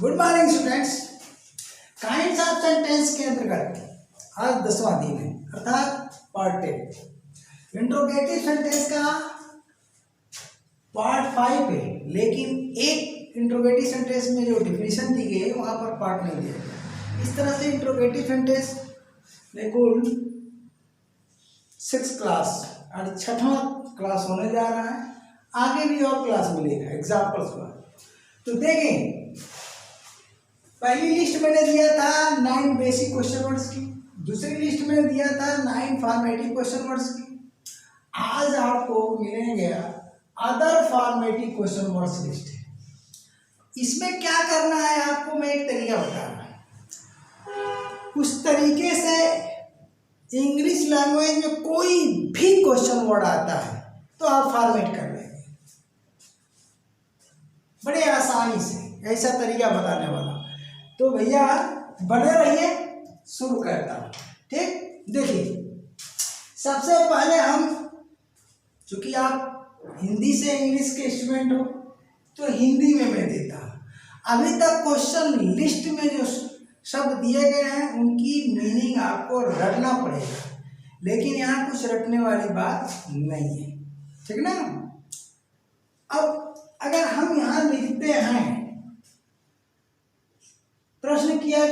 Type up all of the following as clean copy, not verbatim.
Good morning students. Kinds of sentence के अंतर्गत आज 10वां दिन है अर्थात पार्ट 10। इंट्रोगेटिव सेंटेंस का पार्ट 5 है, लेकिन एक इंट्रोगेटिव सेंटेंस में जो डिफिनीशन दी गई है वहां पर पार्ट नहीं दिया गया। इस तरह से इंट्रोगेटिव सेंटेंस में कुल 6 क्लास और 6वां क्लास होने जा रहा है। आगे भी और क्लास मिलेगा एग्जाम्पल्स का। तो देखें, पहली लिस्ट मैंने दिया था 9 बेसिक क्वेश्चन वर्ड्स की, दूसरी लिस्ट में दिया था 9 फॉर्मेटिव क्वेश्चन वर्ड्स की। आज आपको मिलेंगे other formative question words list है। इसमें क्या करना है आपको मैं एक तरीका बता रहा हूं। उस तरीके से इंग्लिश लैंग्वेज में कोई भी क्वेश्चन वर्ड आता है तो आप फॉर्मेट कर लेंगे बड़े आसानी से। ऐसा तरीका बताने वाला, तो भैया बने रहिए, शुरू करता हूँ। ठीक, देखिए सबसे पहले हम, चूंकि आप हिंदी से इंग्लिश के स्टूडेंट हो तो हिंदी में मैं देता हूँ। अभी तक क्वेश्चन लिस्ट में जो शब्द दिए गए हैं उनकी मीनिंग आपको रटना पड़ेगा, लेकिन यहाँ कुछ रटने वाली बात नहीं है, ठीक ना। अब अगर हम यहाँ लिखते हैं, प्रश्न किया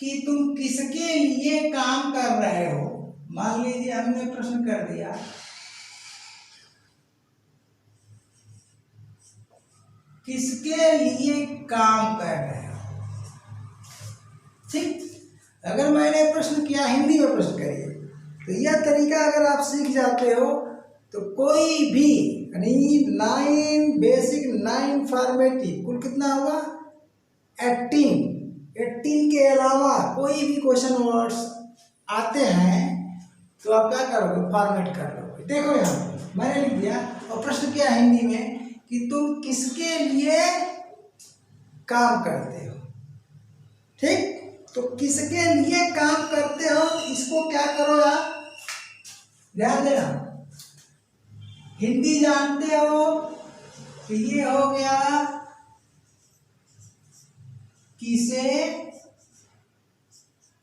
कि तुम किसके लिए काम कर रहे हो, मान लीजिए हमने प्रश्न कर दिया किसके लिए काम कर रहे हो। ठीक, अगर मैंने प्रश्न किया हिंदी में प्रश्न करिए, तो यह तरीका अगर आप सीख जाते हो तो कोई भी 9 बेसिक 9 फॉर्मेटिव कुल कितना हुआ 18 के अलावा कोई भी क्वेश्चन वर्ड्स आते हैं तो आप क्या करोगे, फॉर्मेट कर लोगे। देखो यहाँ मैंने लिख दिया और प्रश्न किया हिंदी में कि तुम किसके लिए काम करते हो। ठीक, तो किसके लिए काम करते हो, इसको क्या करो आप ध्यान देना। हिंदी जानते हो तो ये हो गया किसे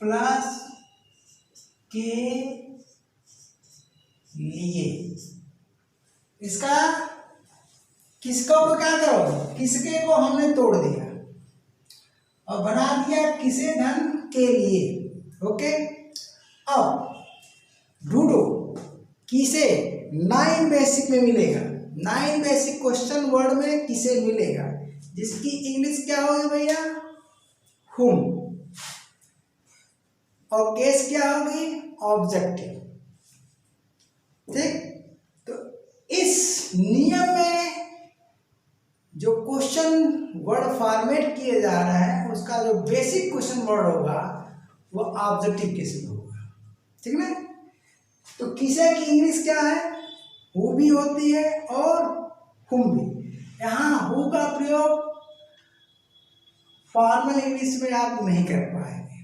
प्लस के लिए। इसका किसको को क्या करो, किसके को हमने तोड़ दिया और बना दिया किसे धन के लिए। ओके, अब ढूंढो किसे 9 बेसिक में मिलेगा, 9 बेसिक क्वेश्चन वर्ड में किसे मिलेगा, जिसकी इंग्लिश क्या होगी भैया, whom, और केस क्या होगी, ऑब्जेक्टिव। ठीक, तो इस नियम में जो क्वेश्चन वर्ड फॉर्मेट किए जा रहा है उसका जो बेसिक क्वेश्चन वर्ड होगा वो ऑब्जेक्टिव केस में होगा। ठीक ना। तो किसे की इंग्लिश क्या है, हु भी होती है और हुम भी। यहाँ हु का प्रयोग फॉर्मल इंग्लिश में आप नहीं कर पाएंगे,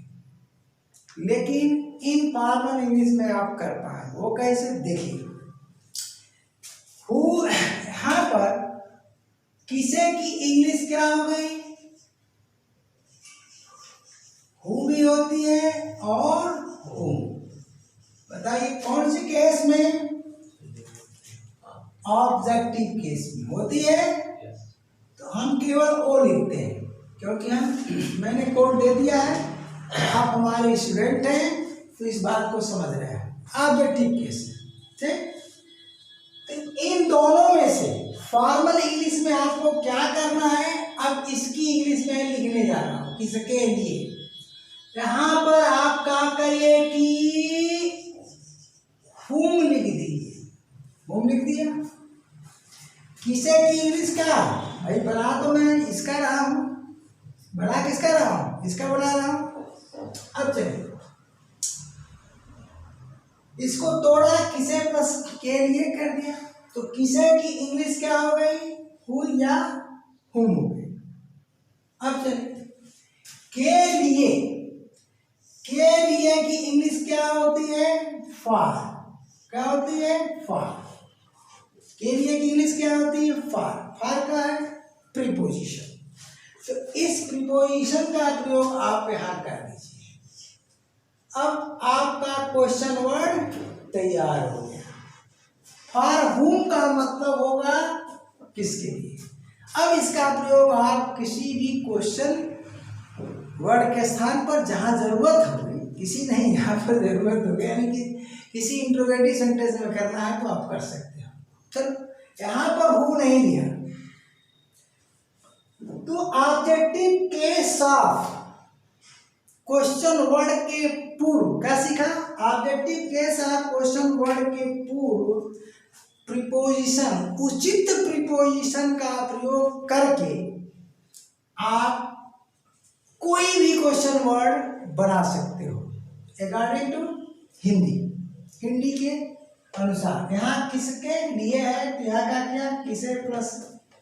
लेकिन इनफॉर्मल इंग्लिश में आप कर पाएंगे। वो कैसे, देखिए हु, यहाँ पर किसे की इंग्लिश क्या हो गई, हु भी होती है और हुम। बताइए कौन सी केस में, ऑब्जेक्टिव केस में होती है। तो हम केवल ओ लिखते हैं क्योंकि मैंने कोड दे दिया है, आप हमारे स्टूडेंट हैं तो इस बात को समझ रहे हैं। ऑब्जेक्टिव केस, ठीक। तो इन दोनों में से फॉर्मल इंग्लिश में आपको क्या करना है, अब इसकी इंग्लिश में लिखने जा रहा हूं किसके लिए। यहां पर आप क्या करिए कि हुम लिख दीजिए, हुम लिख दिया। किसे की इंग्लिश क्या भाई, बना तो मैं इसका रहा हूं, बना किसका रहा हूं, इसका बना रहा हूं। अब चलिए इसको तोड़ा, किसे प्लस के लिए कर दिया, तो किसे की इंग्लिश क्या हो गई, हु या हुम हो गई। अब चलिए के लिए की इंग्लिश क्या होती है, फॉर। क्या होती है, फॉर। के लिए की इंग्लिश क्या होती है, फॉर। फॉर का है प्रीपोजिशन। तो इस प्रीपोजिशन का प्रयोग आप यहाँ कर दीजिए। अब आपका क्वेश्चन वर्ड तैयार हो गया। फॉर हुम का मतलब होगा किसके लिए। अब इसका प्रयोग आप किसी भी क्वेश्चन वर्ड के स्थान पर जहाँ जरूरत होगी, किसी नहीं यहाँ पर जरूरत होगी, यानी कि किसी इंट्रोगेटिव सेंटेंस में करना है तो आप कर सकते हो। चलो यहाँ पर हु नहीं लिया तो objective case of question word के पूर्व क्या सीखा। Objective case of question word के पूर्व प्रीपोजिशन, उचित प्रीपोजिशन का प्रयोग करके आप कोई भी क्वेश्चन वर्ड बना सकते हो अकॉर्डिंग टू हिंदी के अनुसार। यहाँ किसके लिए है तो यहाँ का क्या, किसे प्लस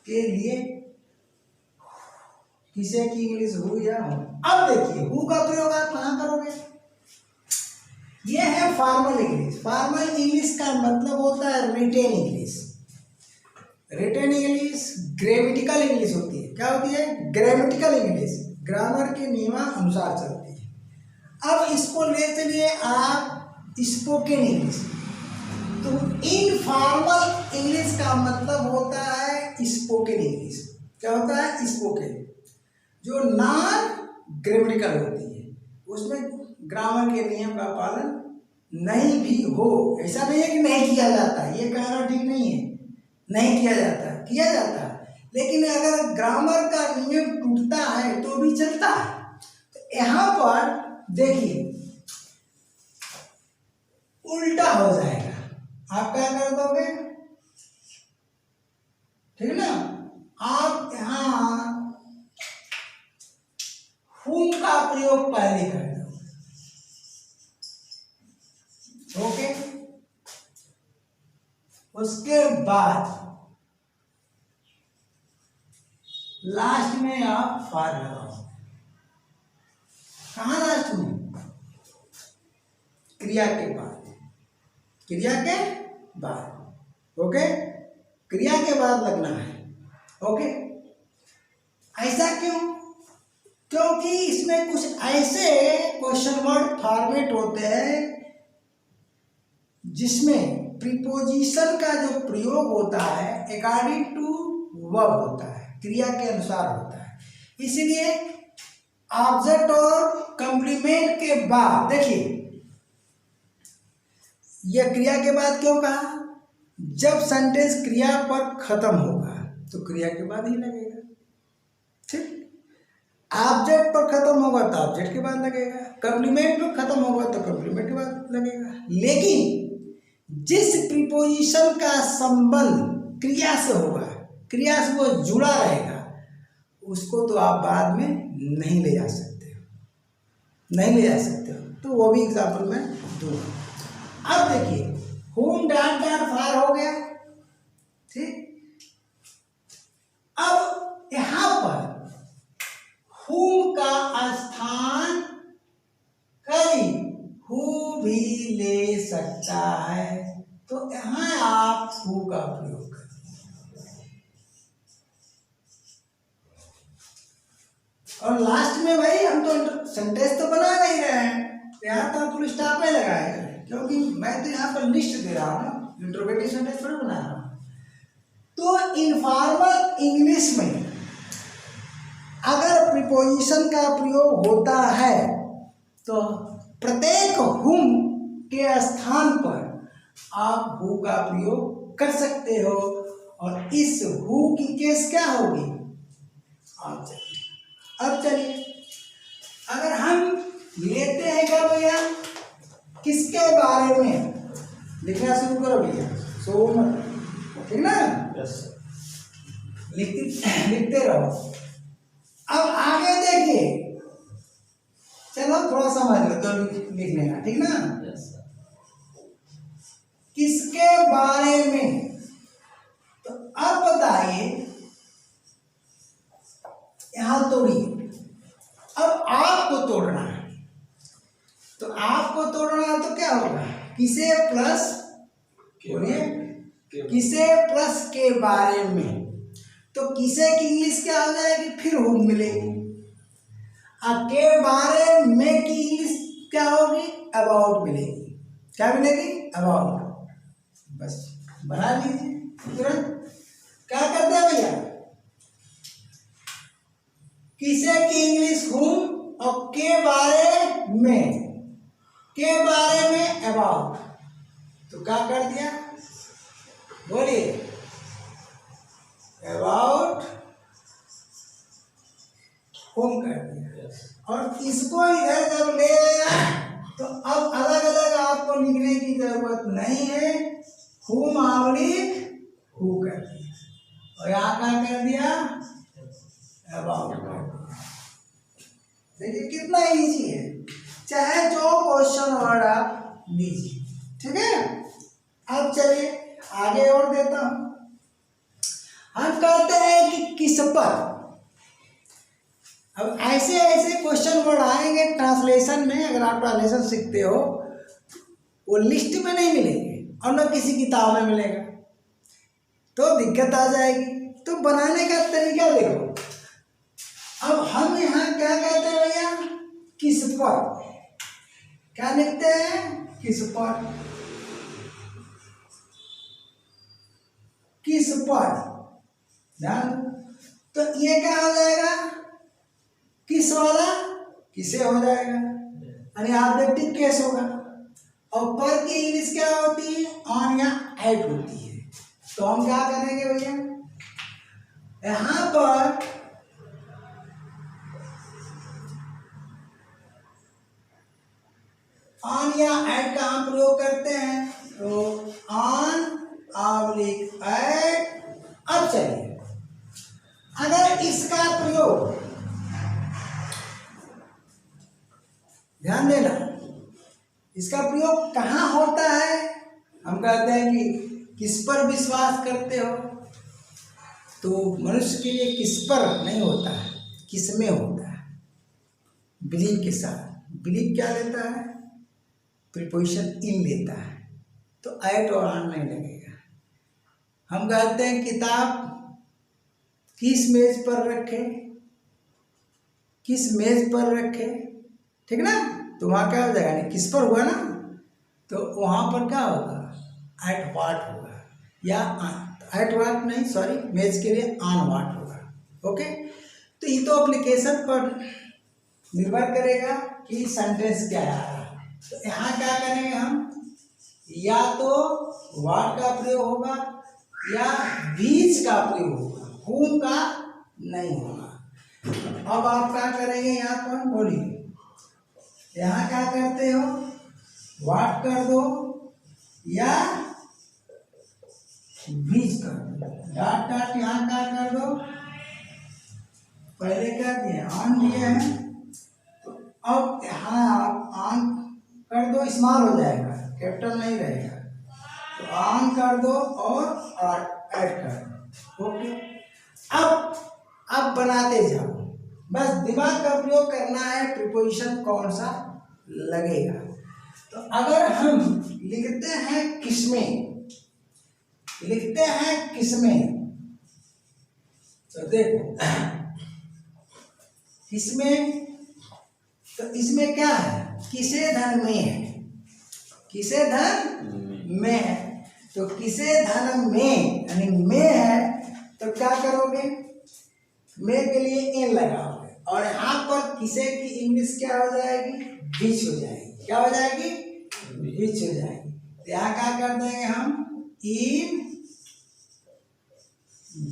के लिए, किसे की इंग्लिश हु या हो। अब देखिए हु का प्रयोग आप कहाँ करोगे। ये है फॉर्मल इंग्लिश। फॉर्मल इंग्लिश का मतलब होता है written English. Written English grammatical English होती है। क्या होती है, ग्रामेटिकल इंग्लिश, ग्रामर के नियमानुसार चलती है। अब इसको ले चलिए आप स्पोकन इंग्लिश। तो इनफॉर्मल इंग्लिश का मतलब होता है स्पोकन इंग्लिश। क्या होता है, स्पोकन, जो नॉन ग्रामेटिकल होती है, उसमें ग्रामर के नियम का पालन नहीं भी हो। ऐसा नहीं है कि नहीं किया जाता, ये कहना ठीक नहीं है, नहीं किया जाता, किया जाता है, लेकिन अगर ग्रामर का नियम टूटता है तो भी चलता है। तो यहाँ पर देखिए उल्टा हो जाएगा, आप क्या कर दोगे, ठीक ना। आप यहाँ हुम का प्रयोग पहले कर दो, ओके। उसके बाद लास्ट में आप फॉर लगाओ। कहाँ लास्ट में, क्रिया के बाद, क्रिया के बाद, ओके, क्रिया के बाद लगना है, ओके। ऐसा क्यों, क्योंकि इसमें कुछ ऐसे क्वेश्चन वर्ड फॉर्मेट होते हैं जिसमें प्रीपोजिशन का जो प्रयोग होता है अकॉर्डिंग टू वर्ब होता है, क्रिया के अनुसार होता है। इसलिए ऑब्जेक्ट और कंप्लीमेंट के बाद, देखिए यह क्रिया के बाद क्यों कहा, जब सेंटेंस क्रिया पर खत्म होगा तो क्रिया के बाद ही लगेगा, ठीक। ऑब्जेक्ट पर खत्म होगा तो ऑब्जेक्ट के बाद लगेगा, कंप्लीमेंट पर खत्म होगा तो कंप्लीमेंट के बाद लगेगा। लेकिन जिस प्रीपोजिशन का संबंध क्रिया से होगा, क्रिया से वो जुड़ा रहेगा, उसको तो आप बाद में नहीं ले जा सकते हो, नहीं ले जा सकते हो। तो वो भी एग्जाम्पल मैं दूंगा। अब देखिए होम डॉट डॉट फार हो गया, ठीक। अब यहां पर होम का स्थान कई हु भी ले सकता है, तो यहां आप हु का प्रयोग करें। और लास्ट में भाई हम तो सेंटेंस तो बना नहीं रहे हैं, यहाँ तो फुल स्टॉप में लगाए हैं, क्योंकि मैं तो यहाँ पर लिस्ट दे रहा हूँ, इंट्रोगेटिव सेंटेंस थोड़ी बना रहा हूँ। तो इनफॉर्मल इंग्लिश में अगर प्रीपोजिशन का प्रयोग होता है तो प्रत्येक हुम के स्थान पर आप हु का प्रयोग कर सकते हो, और इस हु की केस क्या होगी, ऑब्जेक्ट। अब चलिए अगर हम लेते हैं क्या भैया, किसके बारे में लिखना शुरू करो भैया, सोम, ठीक ना, लिखते रहो। अब आगे देखिए, चलो थोड़ा समझ लो तो लिखने का, ठीक ना। किसके बारे में, तो अब बताइए, यहां तोड़िए। अब आपको तोड़ना है, तो आपको तोड़ना है तो क्या होगा, किसे प्लस, बोलिए, किसे प्लस के बारे में। तो किसे की इंग्लिश क्या हो जाएगी, फिर हुम मिलेगी। के बारे में की इंग्लिश क्या होगी, अबाउट मिलेगी। क्या मिलेगी, अबाउट। बस बना लीजिए तुरंत। क्या करते हैं भैया, किसे की इंग्लिश हुम और के बारे में अबाउट। तो क्या कर दिया, बोलिए, अबाउट हुम कर दिया। और इसको इधर जब ले आया तो अब अलग अलग आपको लिखने की जरूरत नहीं है, हुम आवलिक हु कर दिया और यहाँ क्या कर दिया, अबाउट कर दिया। देखिए कितना इजी है, चाहे जो क्वेश्चन वर्ड आप लीजिए, ठीक है। अब चलिए आगे और देता हूं। हम कहते हैं कि किस पर। अब ऐसे ऐसे क्वेश्चन वर्ड आएंगे ट्रांसलेशन में, अगर आप ट्रांसलेशन सीखते हो वो लिस्ट में नहीं मिलेंगे और न किसी किताब में मिलेगा, तो दिक्कत आ जाएगी। तो बनाने का तरीका देखो। अब हम यहाँ क्या कहते हैं भैया, किस पर। क्या लिखते हैं, किस पर, किस पर। ध्यान, तो ये क्या हो जाएगा, किस वाला किसे हो जाएगा, यानी ऑब्जेक्टिव केस होगा। और पर की इंग्लिश क्या होती है, ऑन या एट होती है। तो हम क्या करेंगे भैया, यहां पर ऑन या एट का हम प्रयोग करते हैं, तो ऑन ऑब्लिक एट। अब चलिए, अगर इसका प्रयोग, ध्यान देना, इसका प्रयोग कहाँ होता है। हम कहते हैं कि किस पर विश्वास करते हो, तो मनुष्य के लिए किस पर नहीं होता है, किस में होता है, बिलीव के साथ। बिलीव क्या लेता है, प्रीपोजिशन इन लेता है, तो एट और ऑन नहीं लगेगा। हम कहते हैं किताब किस मेज पर रखे, किस मेज पर रखे, ठीक ना। तो वहाँ क्या हो जाएगा, किस पर हुआ ना, तो वहाँ पर क्या होगा, एट वाट होगा, या एट वाट नहीं, सॉरी, मेज के लिए ऑन वाट होगा। ओके, तो ये तो एप्लीकेशन पर निर्भर करेगा कि सेंटेंस क्या आ रहा है। तो यहाँ क्या करेंगे हम, या तो वाट का प्रयोग होगा या बीच का प्रयोग होगा, हुम का नहीं होगा। अब आप क्या करेंगे, यहाँ पर बोलिए, यहाँ क्या करते हो, वाट कर दो या बीच कर दो, डॉट डॉट यहाँ क्या कर दो, पहले क्या दिए, ऑन दिए हैं, तो अब यहाँ आप ऑन कर दो, स्मॉल हो जाएगा, कैपिटल नहीं रहेगा, तो ऑन कर दो और ऐड कर दो। ओके, अब बनाते जाओ, बस दिमाग का प्रयोग करना है, प्रीपोजिशन कौन सा लगेगा। तो अगर हम लिखते हैं किसमें, लिखते हैं किसमें, तो देखो किसमें, तो इसमें क्या है, किसे धन में है, किसे धन में है, तो किसे धन में यानी में है, तो क्या करोगे, में के लिए एन लगाओगे, और यहाँ पर किसे की इंग्लिश क्या हो जाएगी, बीच हो जाएगी। क्या हो जाएगी, बीच हो जाएगी। तो यहाँ क्या कर देंगे हम, इन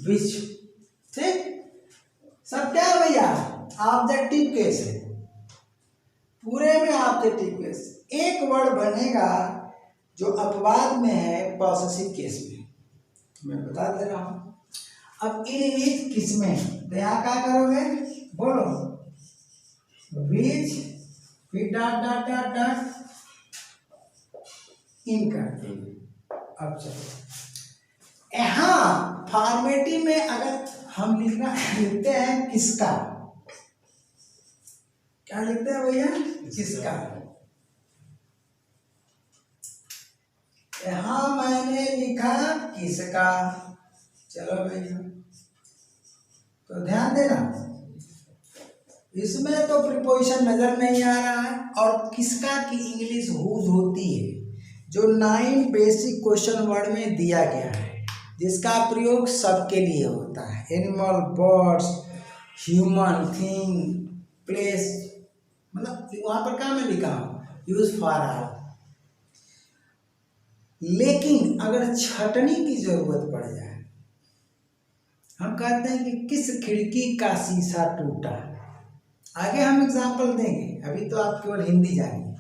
बीच, ठीक। सब क्या है भैया, ऑब्जेक्टिव केस है, पूरे में ऑब्जेक्टिव केस। एक वर्ड बनेगा जो अपवाद में है पॉसेसिव केस में, मैं बता दे रहा हूं। अब इन किसमें, तो यहाँ क्या करोगे, बोलो, बीच फिर dot dot dot dot in कर देंगे। अब चलो यहाँ फॉर्मेटिव में अगर हम लिखते हैं किसका, क्या लिखते हैं भैया, किसका। यहाँ मैंने लिखा किसका, चलो भैया तो ध्यान देना, इसमें तो प्रीपोजिशन नजर नहीं आ रहा है। और किसका की इंग्लिश हुज होती है, जो 9 बेसिक क्वेश्चन वर्ड में दिया गया है, जिसका प्रयोग सबके लिए होता है। Animal, birds, human, thing, place, मतलब वहां पर क्या मैं लिखा हूं, यूज फॉर ऑल। लेकिन अगर छटनी की जरूरत पड़ जाए, हम कहते हैं कि किस खिड़की का शीशा टूटा, आगे हम एग्जाम्पल देंगे, अभी तो आप केवल हिंदी जानिए।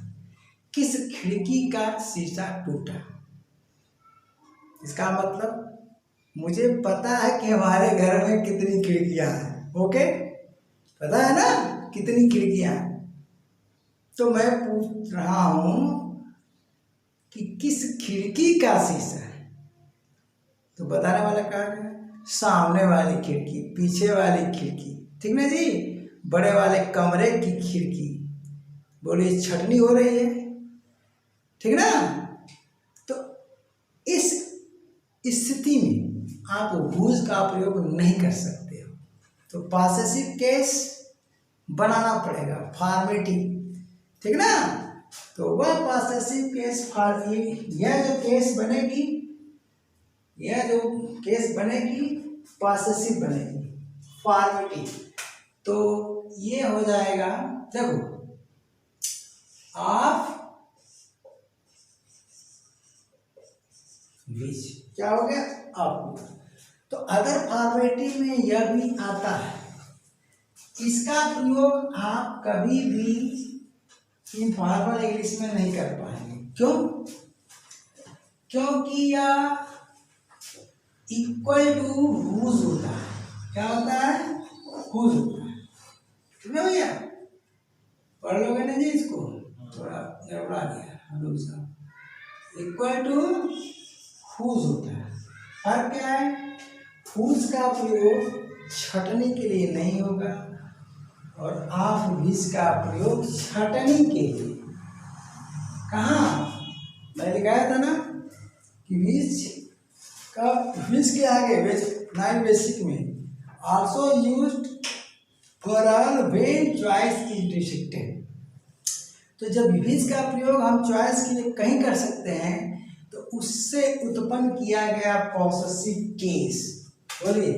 किस खिड़की का शीशा टूटा, इसका मतलब मुझे पता है कि हमारे घर में कितनी खिड़कियां हैं, ओके, पता है ना कितनी खिड़कियां हैं। तो मैं पूछ रहा हूं कि किस खिड़की का शीशा है, तो बताने वाला कौन है, सामने वाली खिड़की, पीछे वाली खिड़की, ठीक ना जी, बड़े वाले कमरे की खिड़की। बोलिए छटनी हो रही है, ठीक ना। तो इस स्थिति में आप हुज का प्रयोग नहीं कर सकते हो, तो पॉसेसिव केस बनाना पड़ेगा, फॉर्मेटिव, ठीक ना। तो वह पॉसेसिव केस यह जो केस बनेगी, यह जो केस बनेगी पॉसेसिव बनेगी, फॉर्मेटिव। तो ये हो जाएगा, देखो, ऑफ विच, क्या हो गया, ऑफ। तो अगर फॉर्मेटिव में यह भी आता है, इसका प्रयोग आप कभी भी इनफॉर्मल इंग्लिश में नहीं कर पाएंगे। क्यों? क्योंकि यह इक्वल टू हुज होता है। क्या होता है? हुज होता है, ठीक है भैया, पढ़ लोगे ना जी इसको, थोड़ा गड़बड़ा गया। इक्वल टू हुज होता है। फर्क क्या है, हुज का प्रयोग छटनी के लिए नहीं होगा और ऑफ विच का प्रयोग छटनी के लिए। कहाँ मैं लिखाया था ना कि विच का, विच के आगे 9 बेसिक में also used for all when choice is restricted. तो जब विच का प्रयोग हम चॉइस के लिए कहीं कर सकते हैं, तो उससे उत्पन्न किया गया पॉसेसिव केस, बोलिए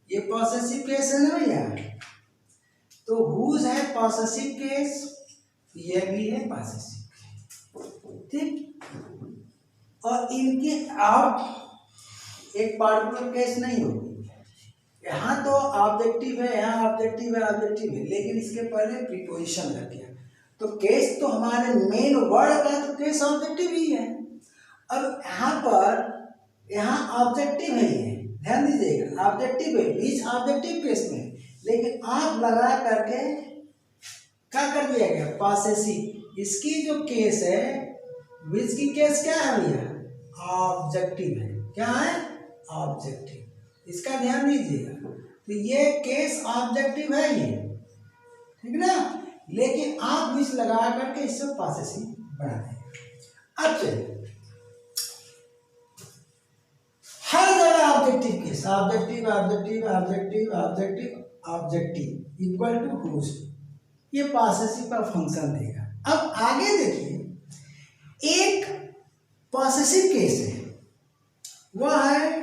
ये पॉसेसिव केस है ना भैया। तो हुज है पॉसेसिव केस, ये भी है पॉसेसिव केस, ठीक। और इनके आप एक पार्टिकुलर केस नहीं होगी, यहाँ तो ऑब्जेक्टिव है, यहाँ ऑब्जेक्टिव है, ऑब्जेक्टिव है, लेकिन इसके पहले प्रीपोजिशन लग गया। तो केस तो हमारे मेन वर्ड का तो केस ऑब्जेक्टिव ही है, और यहाँ पर यहाँ ऑब्जेक्टिव है, ये ध्यान दीजिएगा, ऑब्जेक्टिव है, बीच ऑब्जेक्टिव केस में, लेकिन आप लगा करके क्या कर दिया गया, पॉसेसिव। इसकी जो केस है, विच की केस क्या है भैया, ऑब्जेक्टिव है। क्या है? ऑब्जेक्टिव। इसका ध्यान दीजिएगा, तो ये केस ऑब्जेक्टिव है ये, ठीक ना, लेकिन आप विच लगा करके इससे पॉसेसिव बना देंगे। अब चलिए, हर जगह objective case, objective objective objective objective objective equal to whose, ये पॉसेसिव का फंक्शन देगा। अब आगे देखिए, एक पॉसेसिव केस है, वह है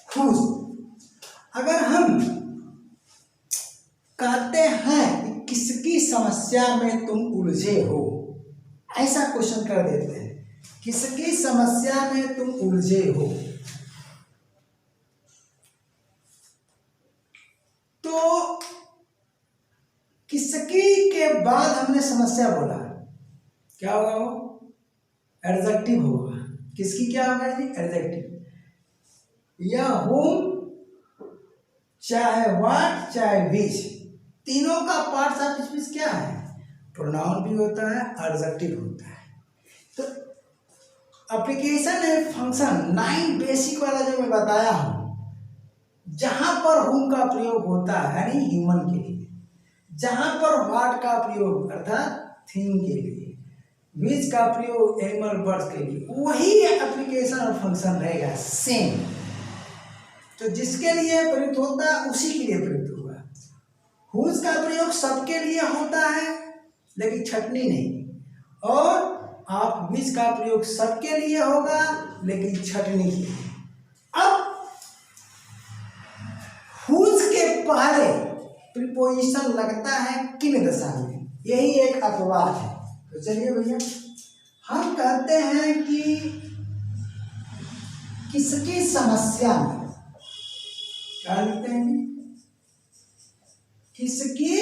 हुज। अगर हम कहते हैं कि किसकी समस्या में तुम उलझे हो, ऐसा क्वेश्चन कर देते हैं, किसकी समस्या में तुम उलझे हो, तो किसकी के बाद हमने समस्या बोला, क्या होगा, वो एडजेक्टिव होगा। किसकी क्या होगा जी, एडजेक्टिव। या होम, चाहे व्हाट, चाहे विच, तीनों का पार्ट्स ऑफ स्पीच क्या है, प्रोनाउन भी होता है, एडजेक्टिव होता है। तो एप्लीकेशन है फंक्शन 9 बेसिक वाला जो मैं बताया हूं, जहां पर होम का प्रयोग होता है यानी ह्यूमन के लिए, जहां पर व्हाट का प्रयोग अर्थात थिंग के लिए, विच का प्रयोग एनिमल बर्ड्स के लिए, वही एप्लीकेशन और फंक्शन रहेगा सेम। तो जिसके लिए प्रयुक्त होता है उसी के लिए प्रयुक्त होगा। हुज का प्रयोग सबके लिए होता है लेकिन छटनी नहीं, और आप विच का प्रयोग सबके लिए होगा लेकिन छटनी के लिए। अब हुज के पहले प्रीपोजिशन लगता है किन दशा में, यही एक अपवाद है। तो चलिए भैया हम कहते हैं कि किसकी समस्या में, क्या लिखते हैं, किसकी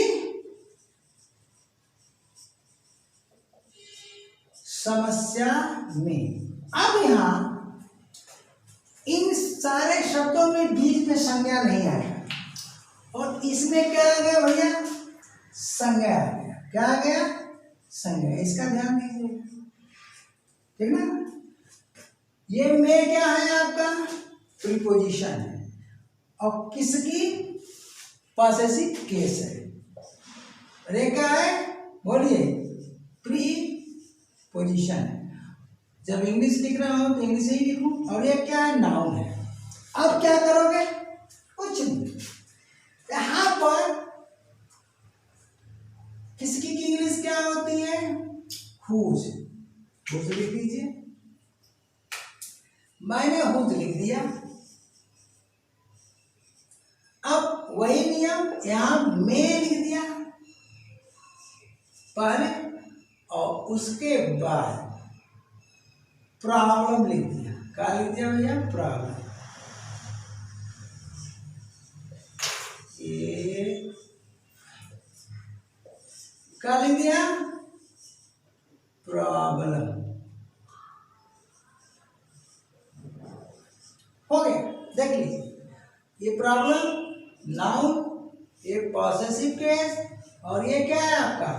समस्या में। अब यहां इन सारे शब्दों में बीच में संज्ञा नहीं आएगा, और इसमें क्या आ गया भैया, संज्ञा आ गया। क्या आ गया, संज्ञा। इसका ध्यान दीजिए, ठीक ना। ये में क्या है आपका, प्रीपोजिशन है, और किसकी, पॉसेसिव केस है। अरे क्या है, बोलिए, प्रीपोजिशन है। जब इंग्लिश लिख रहा हूं तो इंग्लिश ही लिखूं, और ये क्या है, नाउन है। अब क्या करोगे, कुछ नहीं, यहां पर किसकी की इंग्लिश क्या होती है, हुज। हुज लिख दीजिए, मैंने हुज लिख दिया। अब वही नियम यहां में लिख दिया पहले, और उसके बाद प्रॉब्लम लिख दिया। क्या लिख दिया भैया, प्रॉब्लम। ये क्या लिख दिया, प्रॉब्लम। हो गया, देख लीजिए, ये प्रॉब्लम नाउन, ये पॉसेसिव केस, और ये क्या है आपका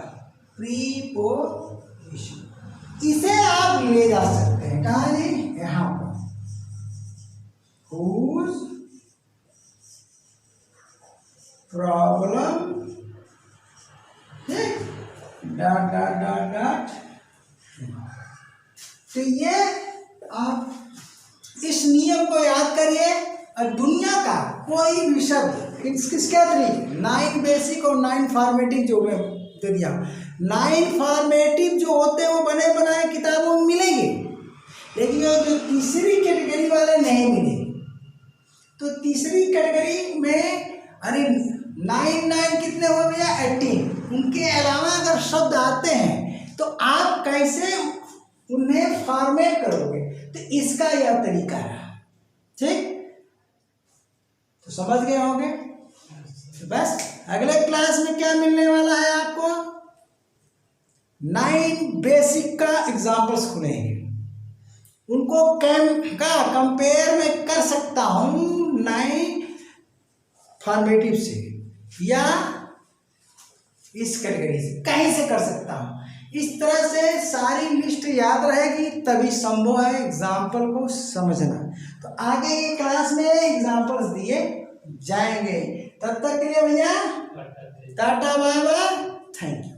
प्रीपोजिशन। इसे आप ले जा सकते हैं कहाँ जी, यहां पर, whose problem, dot dot dot dot. तो ये आप इस नियम को याद करिए, और दुनिया का कोई भी शब्द किसके थ्री, 9 बेसिक और 9 फॉर्मेटिव जो दे दिया, 9 फॉर्मेटिव जो होते हैं वो बने बनाए किताबों में मिलेंगे, लेकिन जो तीसरी कैटेगरी वाले नहीं मिले। तो तीसरी कैटेगरी में अरे 9 कितने हो गया, 18। उनके अलावा अगर शब्द आते हैं तो आप कैसे उन्हें फॉर्मेट करोगे, तो इसका यह तरीका है, ठीक। तो समझ गए होंगे। तो बस अगले क्लास में क्या मिलने वाला है आपको, 9 बेसिक का एग्जाम्पल्स खुलेंगे, उनको कंपेयर में कर सकता हूं 9 फॉर्मेटिव से, या इस कैटेगरी से कहीं से कर सकता हूं। इस तरह से सारी लिस्ट याद रहेगी, तभी संभव है एग्जाम्पल को समझना। तो आगे की क्लास में एग्जाम्पल्स दिए जाएंगे। तब तक के लिए भैया tata bye bye, thank you.